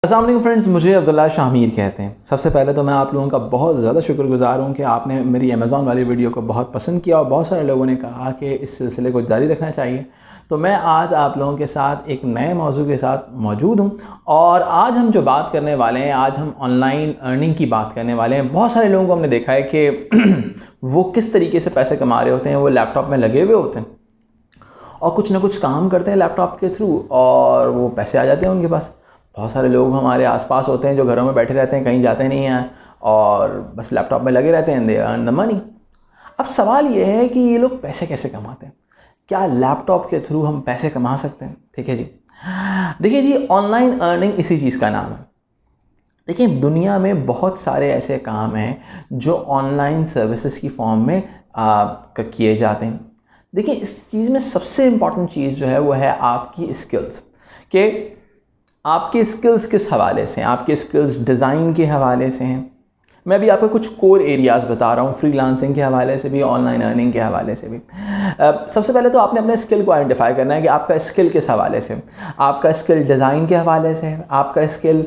अस्सलाम वालेकुम फ्रेंड्स, मुझे अब्दुल्ला शामीर कहते हैं। सबसे पहले तो मैं आप लोगों का बहुत ज़्यादा शुक्रगुजार हूँ कि आपने मेरी अमेज़ॉन वाली वीडियो को बहुत पसंद किया और बहुत सारे लोगों ने कहा कि इस सिलसिले को जारी रखना चाहिए। तो मैं आज आप लोगों के साथ एक नए मौजू के साथ मौजूद हूँ और आज हम जो बात करने वाले हैं, आज हम ऑनलाइन अर्निंग की बात करने वाले हैं। बहुत सारे लोगों को हमने देखा है कि वो किस तरीके से पैसे कमा रहे होते हैं। वो लैपटॉप में लगे हुए होते हैं और कुछ ना कुछ काम करते हैं लैपटॉप के थ्रू और वो पैसे आ जाते हैं उनके पास। बहुत सारे लोग हमारे आसपास होते हैं जो घरों में बैठे रहते हैं, कहीं जाते नहीं हैं और बस लैपटॉप में लगे रहते हैं। They earn the money. अब सवाल ये है कि ये लोग पैसे कैसे कमाते हैं? क्या लैपटॉप के थ्रू हम पैसे कमा सकते हैं? ठीक है जी, देखिए जी, ऑनलाइन अर्निंग इसी चीज़ का नाम है। देखिए, दुनिया में बहुत सारे ऐसे काम हैं जो ऑनलाइन सर्विसेज की फॉर्म में किए जाते हैं। देखिए, इस चीज़ में सबसे इम्पॉर्टेंट चीज़ जो है वो है आपकी स्किल्स। कि आपके स्किल्स किस हवाले से हैं? आपके स्किल्स डिज़ाइन के हवाले से हैं। मैं भी आपको कुछ कोर एरियाज़ बता रहा हूँ, फ्रीलांसिंग के हवाले से भी, ऑनलाइन अर्निंग के हवाले से भी। सबसे पहले तो आपने अपने स्किल को आइडेंटिफाई करना है कि आपका स्किल किस हवाले से। आपका स्किल डिज़ाइन के हवाले से है, आपका स्किल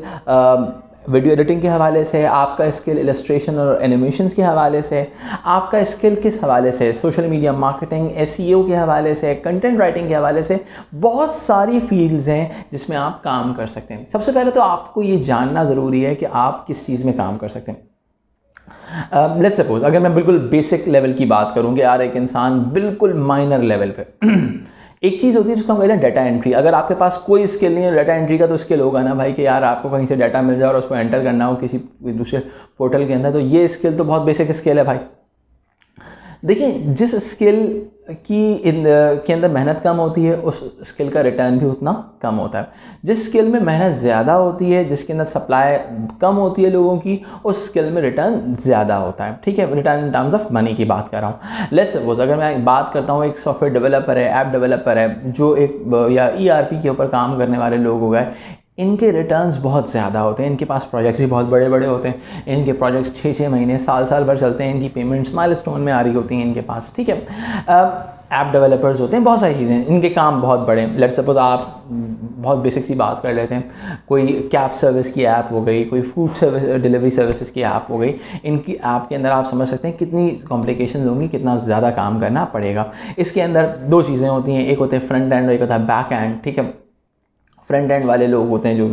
वीडियो एडिटिंग के हवाले से, आपका स्किल इलस्ट्रेशन और एनिमेशंस के हवाले से, आपका स्किल किस हवाले से, सोशल मीडिया मार्केटिंग, एसईओ के हवाले से, कंटेंट राइटिंग के हवाले से। बहुत सारी फील्ड्स हैं जिसमें आप काम कर सकते हैं। सबसे पहले तो आपको ये जानना ज़रूरी है कि आप किस चीज़ में काम कर सकते हैं। लेट्स सपोज अगर मैं बिल्कुल बेसिक लेवल की बात करूँ कि यार एक इंसान बिल्कुल माइनर लेवल पे एक चीज़ होती है जिसको हम कहते हैं डाटा एंट्री। अगर आपके पास कोई स्किल नहीं है डाटा एंट्री का, तो स्किल होगा ना भाई कि यार आपको कहीं से डाटा मिल जाए और उसको एंटर करना हो किसी दूसरे पोर्टल के अंदर, तो ये स्किल तो बहुत बेसिक स्किल है भाई। देखिए, जिस स्किल के अंदर मेहनत कम होती है उस स्किल का रिटर्न भी उतना कम होता है। जिस स्किल में मेहनत ज़्यादा होती है, जिसके अंदर सप्लाई कम होती है लोगों की, उस स्किल में रिटर्न ज़्यादा होता है। ठीक है, return in terms of money की बात कर रहा हूँ। लेट्स सपोज अगर मैं बात करता हूँ, एक सॉफ्टवेयर डेवलपर है, ऐप डेवलपर है, जो एक या ERP के ऊपर काम करने वाले लोग हो गए, इनके रिटर्न्स बहुत ज़्यादा होते हैं। इनके पास प्रोजेक्ट्स भी बहुत बड़े बड़े होते हैं। इनके प्रोजेक्ट्स 6-6 महीने, साल भर चलते हैं। इनकी पेमेंट्स माइलस्टोन में आ रही होती हैं इनके पास। ठीक है, ऐप डेवलपर्स होते हैं, बहुत सारी चीज़ें, इनके काम बहुत बड़े हैं। लेट्स सपोज आप बहुत बेसिक सी बात कर लेते हैं, कोई कैब सर्विस की ऐप हो गई, कोई फूड सर्विस डिलीवरी सर्विसेज की ऐप हो गई। इनकी ऐप के अंदर आप समझ सकते हैं कितनी कॉम्प्लिकेशंस होंगी, कितना ज़्यादा काम करना पड़ेगा। इसके अंदर दो चीज़ें होती हैं, एक होते हैं फ्रंट एंड और एक होता है बैक एंड। ठीक है, फ्रंट एंड वाले लोग होते हैं जो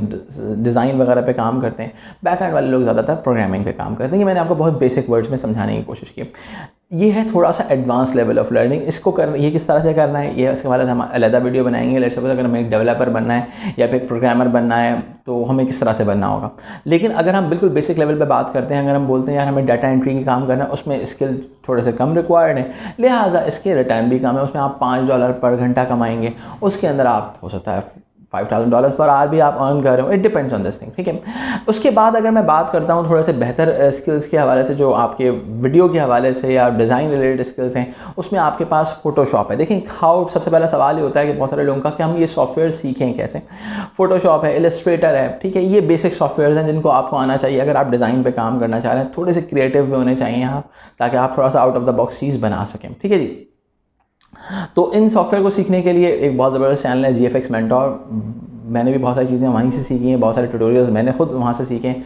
डिज़ाइन वगैरह पे काम करते हैं, बैक एंड वाले लोग ज़्यादातर प्रोग्रामिंग पे काम करते हैं। ये मैंने आपको बहुत बेसिक वर्ड्स में समझाने की कोशिश की। ये है थोड़ा सा एडवांस लेवल ऑफ लर्निंग। इसको करना, ये किस तरह से करना है, ये इसके बाद हम अलग वीडियो बनाएंगे। लेट्स सपोज अगर हमें एक डेवलपर बनना है या फिर एक प्रोग्रामर बनना है तो हमें किस तरह से बनना होगा। लेकिन अगर हम बिल्कुल बेसिक लेवल पे बात करते हैं, अगर हम बोलते हैं यार हमें डाटा एंट्री की काम करना है, उसमें स्किल थोड़े से कम रिक्वायर्ड है, लिहाजा इसके रिटर्न भी कम है। उसमें आप $5 पर घंटा कमाएंगे, उसके अंदर आप हो सकता है $5,000 पर आवर भी आप अर्न कर रहे हो। It depends on this thing. ठीक है, उसके बाद अगर मैं बात करता हूँ थोड़े से बेहतर स्किल्स के हवाले से, जो आपके वीडियो के हवाले से या डिज़ाइन रिलेटेड स्किल्स हैं, उसमें आपके पास फोटोशॉप है। देखिए, हाउ सबसे पहला सवाल ये होता है कि बहुत सारे लोगों का कि हम ये सॉफ्टवेयर सीखें कैसे। फोटोशॉप है, इलस्ट्रेटर है, ठीक है, ये बेसिक सॉफ्टवेयर हैं जिनको आपको आना चाहिए अगर आप डिज़ाइन पर काम करना चाह रहे हैं। थोड़े से क्रिएटिव भी होने चाहिए आप, ताकि आप थोड़ा सा आउट ऑफ द बॉक्स चीज़ बना सकें। ठीक है जी, तो इन सॉफ्टवेयर को सीखने के लिए एक बहुत ज़बरदस्त चैनल है GFX मेंटोर। मैंने भी बहुत सारी चीज़ें वहीं से सीखी हैं, बहुत सारे ट्यूटोरियल्स मैंने खुद वहाँ से सीखे हैं,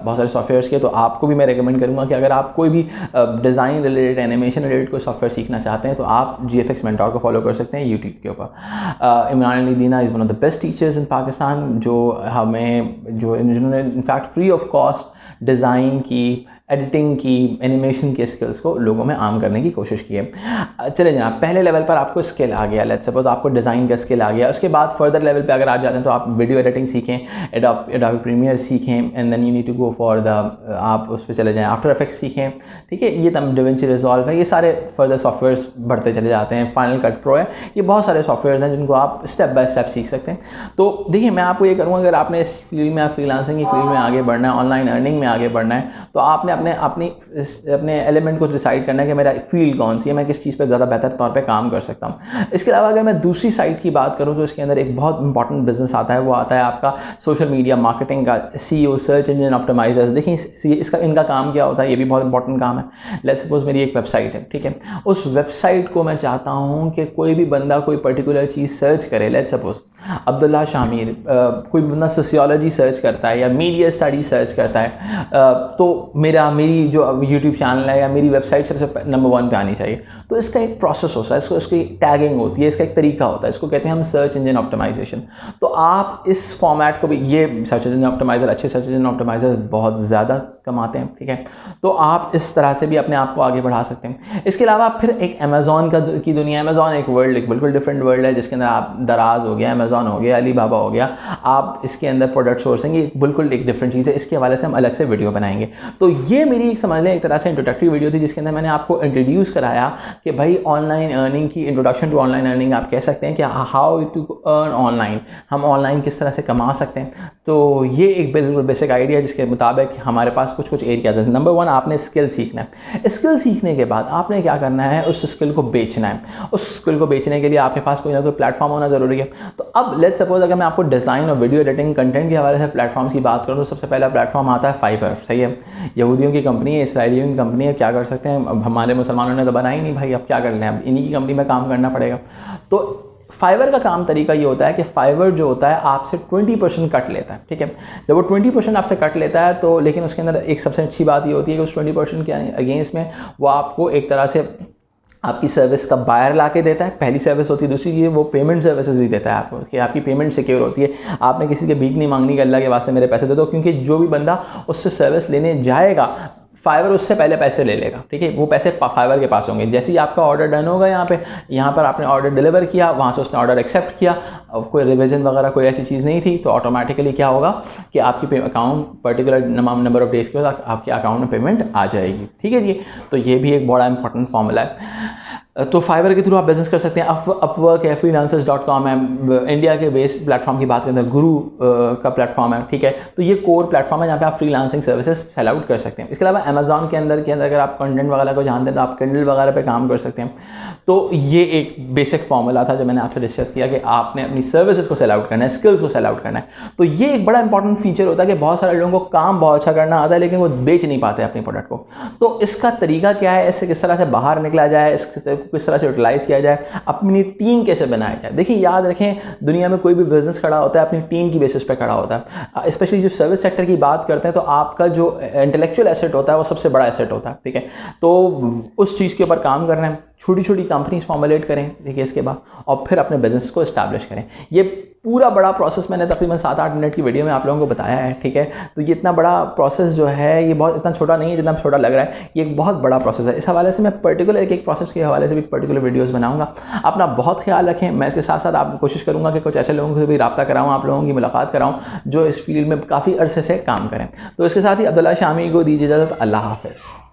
बहुत सारे सॉफ्टवेयर्स के। तो आपको भी मैं रेकमेंड करूँगा कि अगर आप कोई भी डिज़ाइन रिलेटेड, एनिमेशन रिलेटेड कोई सॉफ्टवेयर सीखना चाहते हैं तो आप GFX मेंटोर को फॉलो कर सकते हैं यूट्यूब के ऊपर। Imran Ali Dina is one of the best teachers in Pakistan, जिन्होंने in fact free of cost design की, एडिटिंग की, एनिमेशन के स्किल्स को लोगों में आम करने की कोशिश की है। चले जनाब, पहले लेवल पर आपको स्किल आ गया, लेट्स सपोज आपको डिज़ाइन का स्किल आ गया। उसके बाद फर्दर लेवल पे अगर आप जाते हैं तो आप वीडियो एडिटिंग सीखें, एडोबी प्रीमियर सीखें, and then you need to go for the, आप उस पर चले जाएँ, आफ्टर इफेक्ट्स सीखें। ठीक है, ये तब डिविंची रिजॉल्व है, ये सारे फर्दर सॉफ्टवेयर्स बढ़ते चले जाते हैं। फाइनल कट प्रो है, ये बहुत सारे सॉफ्टवेयर हैं जिनको आप स्टेप बाय स्टेप सीख सकते हैं। तो देखिए, मैं आपको ये करूँगा, अगर आपने इस फील्ड में, फ्रीलांसिंग की फील्ड में आगे बढ़ना है, ऑनलाइन अर्निंग में आगे बढ़ना है, तो आपने अपने एलिमेंट को डिसाइड करना है कि मेरा फील्ड कौन सी है, मैं किस चीज़ पे ज़्यादा बेहतर तौर पे काम कर सकता हूँ। इसके अलावा अगर मैं दूसरी साइड की बात करूँ तो इसके अंदर एक बहुत इंपॉर्टेंट बिजनेस आता है, वो आता है आपका सोशल मीडिया मार्केटिंग का, SEO सर्च इंजन ऑप्टिमाइजर्स। देखिए इनका काम क्या होता है, ये भी बहुत इंपॉर्टेंट काम है। लेट्स सपोज मेरी एक वेबसाइट है, ठीक है, उस वेबसाइट को मैं चाहता हूँ कि कोई भी बंदा कोई पर्टिकुलर चीज़ सर्च करे। लेट्स सपोज अब्दुल्ला शामीर, कोई बंदा सोशियोलॉजी सर्च करता है या मीडिया स्टडी सर्च करता है, तो मेरी जो यूट्यूब चैनल है या मेरी वेबसाइट सबसे नंबर 1 पे आनी चाहिए। तो इसका एक प्रोसेस होता है, इसकी टैगिंग होती है, इसका एक तरीका होता है, इसको कहते हैं हम सर्च इंजन ऑप्टिमाइजेशन। तो आप इस फॉर्मेट को भी, ये सर्च इंजन ऑप्टिमाइज़र, अच्छे सर्च इंजन ऑप्टिमाइज़र बहुत ज़्यादा कमाते हैं, ठीक है, तो आप इस तरह से भी अपने आप को आगे बढ़ा सकते हैं। इसके अलावा फिर एक अमेज़ॉन की दुनिया, अमेज़ॉन एक बिल्कुल डिफरेंट वर्ल्ड है, जिसके अंदर आप दराज हो गया, अमेज़ॉन हो गया, अली बाबा हो गया, आप इसके अंदर प्रोडक्ट सोर्सिंग बिल्कुल एक डिफरेंट चीज़ है। इसके हवाले से हम अलग से वीडियो बनाएंगे। तो ये मेरी समझ लें एक तरह से इंट्रोडक्टरी वीडियो थी, जिसके अंदर मैंने आपको इंट्रोड्यूस कराया कि भाई ऑनलाइन अर्निंग की, इंट्रोडक्शन टू ऑनलाइन अर्निंग आप कह सकते हैं कि हाउ टू अर्न ऑनलाइन, हम ऑनलाइन किस तरह से कमा सकते हैं। तो ये एक बिल्कुल बेसिक आइडिया, जिसके मुताबिक हमारे पास कुछ एरियाज हैं। नंबर 1, आपने स्किल सीखना है। स्किल सीखने के बाद आपने क्या करना है, उस स्किल को बेचना है। उस स्किल को बेचने के लिए आपके पास कोई ना कोई प्लेटफॉर्म होना ज़रूरी है। तो अब लेट्स सपोज अगर मैं आपको डिज़ाइन और वीडियो एडिटिंग कंटेंट के हवाले से प्लेटफॉर्म्स की बात करूँ तो सबसे पहला प्लेटफॉर्म आता है फाइवर। सही है, यहूदियों की कंपनी है, इसराइलियों की कंपनी है, क्या कर सकते हैं, अब हमारे मुसलमानों ने तो बनाई नहीं भाई, अब क्या कर लें, अब इन्हीं की कंपनी में काम करना पड़ेगा। तो फाइवर का काम तरीका ये होता है कि फाइवर जो होता है आपसे 20% कट लेता है, ठीक है। जब वो 20% आपसे कट लेता है तो, लेकिन उसके अंदर एक सबसे अच्छी बात ये होती है कि उस 20% के अगेंस्ट में वो आपको एक तरह से आपकी सर्विस का बायर ला के देता है, पहली सर्विस होती है। दूसरी चीज़ वो पेमेंट सर्विसेज भी देता है आपको, कि आपकी पेमेंट सिक्योर होती है। आपने किसी के भीख नहीं मांगनी कि अल्लाह के वास्ते मेरे पैसे दे दो, क्योंकि जो भी बंदा उससे सर्विस लेने जाएगा फाइवर उससे पहले पैसे ले लेगा, ठीक है, वो पैसे फाइवर के पास होंगे। जैसे ही आपका ऑर्डर डन होगा, यहाँ पर आपने ऑर्डर डिलीवर किया, वहाँ से उसने ऑर्डर एक्सेप्ट किया, कोई रिविजन वगैरह कोई ऐसी चीज़ नहीं थी, तो ऑटोमेटिकली क्या होगा कि आपकी account particular number of days के बाद आपके अकाउंट में पेमेंट आ जाएगी, ठीक है जी। तो ये भी एक बड़ा इंपॉर्टेंट फॉर्मूला है। तो फाइवर के थ्रू आप बिजनेस कर सकते हैं। अपवर्क है, freelancers.com है, इंडिया के बेस्ड प्लेटफॉर्म की बात करें तो गुरु का प्लेटफॉर्म है, ठीक है। तो ये कोर प्लेटफॉर्म है जहाँ पे आप फ्रीलांसिंग सर्विसेज सेल आउट कर सकते हैं। इसके अलावा अमेज़ॉन के अंदर अगर आप कंटेंट वगैरह को जानते हैं तो आप किंडल वगैरह पे काम कर सकते हैं। तो ये एक बेसिक फॉर्मूला था जो मैंने आपसे डिस्कस किया कि आपने अपनी सर्विसेज को सेल आउट करना है, स्किल्स को सेल आउट करना है। तो ये एक बड़ा इंपॉर्टेंट फीचर होता है कि बहुत सारे लोगों को काम बहुत अच्छा करना आता है लेकिन वो बेच नहीं पाते अपने प्रोडक्ट को। तो इसका तरीका क्या है, इससे किस तरह से बाहर निकला जाए, इसको किस तरह से यूटिलाइज किया जाए, अपनी टीम कैसे बनाया जाए। देखिए याद रखें, दुनिया में कोई भी बिजनेस खड़ा होता है अपनी टीम की बेसिस पे खड़ा होता है। स्पेशली जो सर्विस सेक्टर की बात करते हैं तो आपका जो इंटेलेक्चुअल एसेट होता है वो सबसे बड़ा एसेट होता है, ठीक है। तो उस चीज़ के ऊपर काम करना है, छोटी छोटी कंपनीज फॉर्मुलेट करें, देखिए इसके बाद, और फिर अपने बिजनेस को इस्टेब्लिश करें। ये पूरा बड़ा प्रोसेस मैंने तकरीबन 7-8 मिनट की वीडियो में आप लोगों को बताया है, ठीक है। तो ये इतना बड़ा प्रोसेस जो है ये बहुत इतना छोटा नहीं है जितना छोटा लग रहा है, ये एक बहुत बड़ा प्रोसेस है। इस हवाले से मैं पर्टिकुलर एक प्रोसेस के हवाले से भी पर्टिकुलर वीडियोस बनाऊंगा। अपना बहुत ख्याल रखें। मैं इसके साथ साथ आप कोशिश करूँगा कि कुछ ऐसे लोगों से भी रब्ता कराऊँ, आप लोगों की मुलाकात कराऊँ जो इस फील्ड में काफ़ी अरसे से काम करें। तो इसके साथ ही अब्दुल्ला शामी को दीजिए इजाज़त। अल्लाह हाफ़िज़।